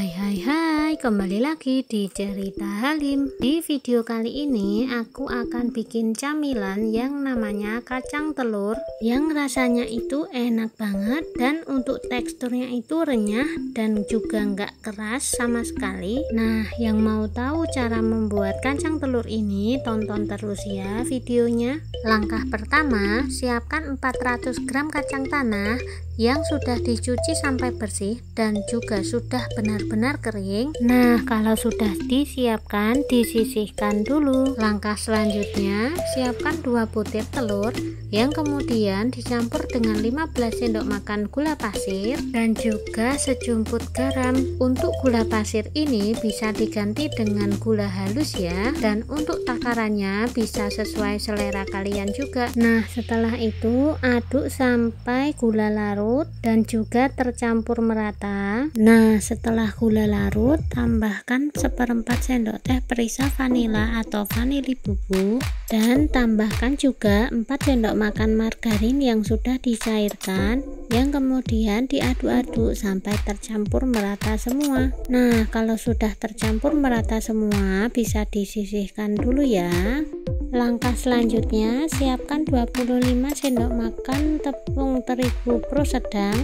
Hai, kembali lagi di Cerita Halim. Di video kali ini aku akan bikin camilan yang namanya kacang telur, yang rasanya itu enak banget dan untuk teksturnya itu renyah dan juga nggak keras sama sekali. Nah, yang mau tahu cara membuat kacang telur ini, tonton terus ya videonya. Langkah pertama, siapkan 400 gram kacang tanah yang sudah dicuci sampai bersih dan juga sudah benar-benar kering. Nah, kalau sudah disiapkan, disisihkan dulu. Langkah selanjutnya, siapkan 2 butir telur yang kemudian dicampur dengan 15 sendok makan gula pasir dan juga sejumput garam. Untuk gula pasir ini bisa diganti dengan gula halus ya, dan untuk takarannya bisa sesuai selera kalian juga. Nah, setelah itu aduk sampai gula larut dan juga tercampur merata. Nah, setelah gula larut, tambahkan 1/4 sendok teh perisa vanila atau vanili bubuk dan tambahkan juga 4 sendok makan margarin yang sudah dicairkan, yang kemudian diaduk-aduk sampai tercampur merata semua. Nah, kalau sudah tercampur merata semua, bisa disisihkan dulu ya. Langkah selanjutnya, siapkan 25 sendok makan tepung terigu pro sedang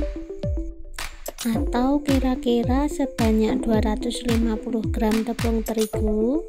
atau kira-kira sebanyak 250 gram tepung terigu.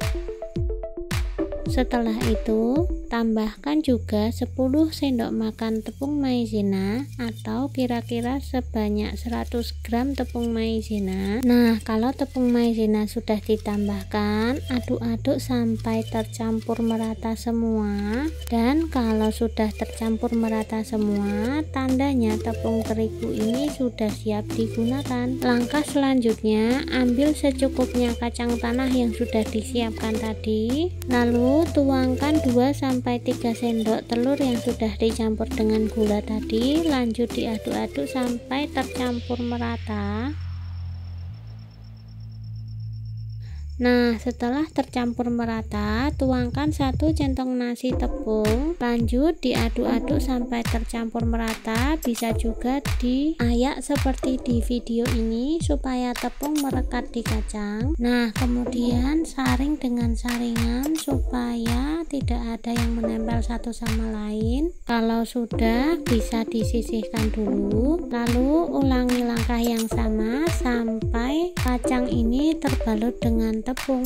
Setelah itu, tambahkan juga 10 sendok makan tepung maizena atau kira-kira sebanyak 100 gram tepung maizena. Nah, kalau tepung maizena sudah ditambahkan, aduk-aduk sampai tercampur merata semua. Dan kalau sudah tercampur merata semua, tandanya tepung terigu ini sudah siap digunakan. Langkah selanjutnya, ambil secukupnya kacang tanah yang sudah disiapkan tadi, lalu tuangkan 2-3 sendok telur yang sudah dicampur dengan gula tadi, lanjut diaduk-aduk sampai tercampur merata. Nah, setelah tercampur merata, tuangkan 1 centong nasi tepung, lanjut diaduk-aduk sampai tercampur merata. Bisa juga diayak seperti di video ini supaya tepung merekat di kacang. Nah, kemudian saring dengan saringan supaya tidak ada yang menempel satu sama lain. Kalau sudah, bisa disisihkan dulu, lalu ulangi langkah yang sama sampai kacang ini terbalut dengan tepung.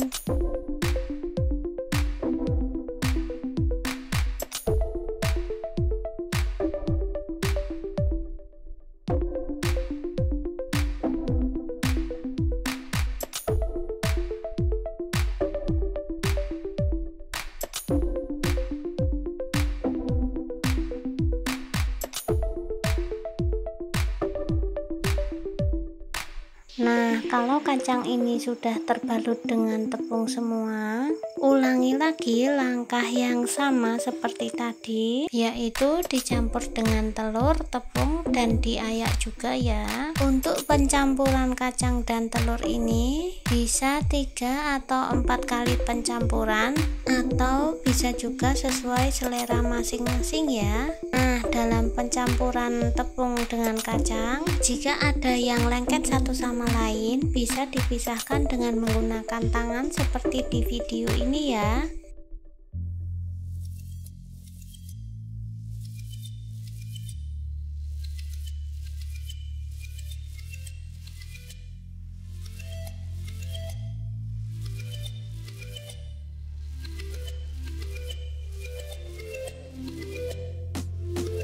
Nah, kalau kacang ini sudah terbalut dengan tepung semua, ulangi lagi langkah yang sama seperti tadi, yaitu dicampur dengan telur, tepung, dan diayak juga ya. Untuk pencampuran kacang dan telur ini bisa 3 atau 4 kali pencampuran, atau bisa juga sesuai selera masing-masing ya. Nah, dalam pencampuran tepung dengan kacang, jika ada yang lengket satu sama lain, bisa dipisahkan dengan menggunakan tangan seperti di video ini ya.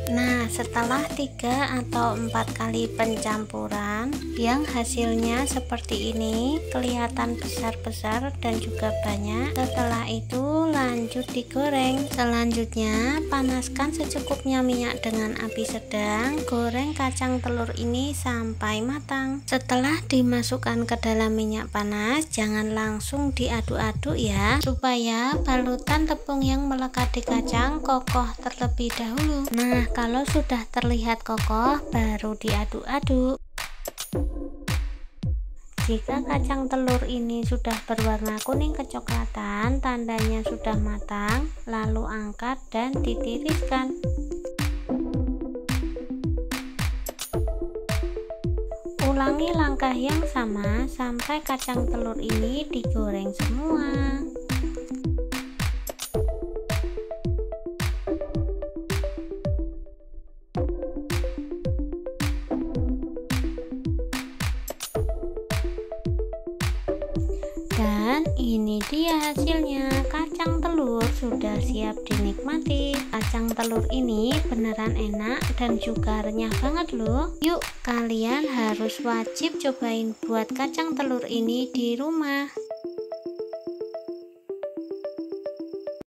Nah, setelah 3 atau 4 kali pencampuran yang hasilnya seperti ini, kelihatan besar-besar dan juga banyak. Setelah itu lanjut digoreng. Selanjutnya, panaskan secukupnya minyak dengan api sedang. Goreng kacang telur ini sampai matang. Setelah dimasukkan ke dalam minyak panas, jangan langsung diaduk-aduk ya, supaya balutan tepung yang melekat di kacang kokoh terlebih dahulu. Nah, kalau sudah terlihat kokoh, baru diaduk-aduk. Jika kacang telur ini sudah berwarna kuning kecoklatan, tandanya sudah matang, lalu angkat dan ditiriskan. Ulang ulangi langkah yang sama sampai kacang telur ini digoreng semua. Dan ini dia hasilnya, kacang telur sudah siap dinikmati. Kacang telur ini beneran enak dan juga renyah banget loh. Yuk, kalian harus wajib cobain buat kacang telur ini di rumah.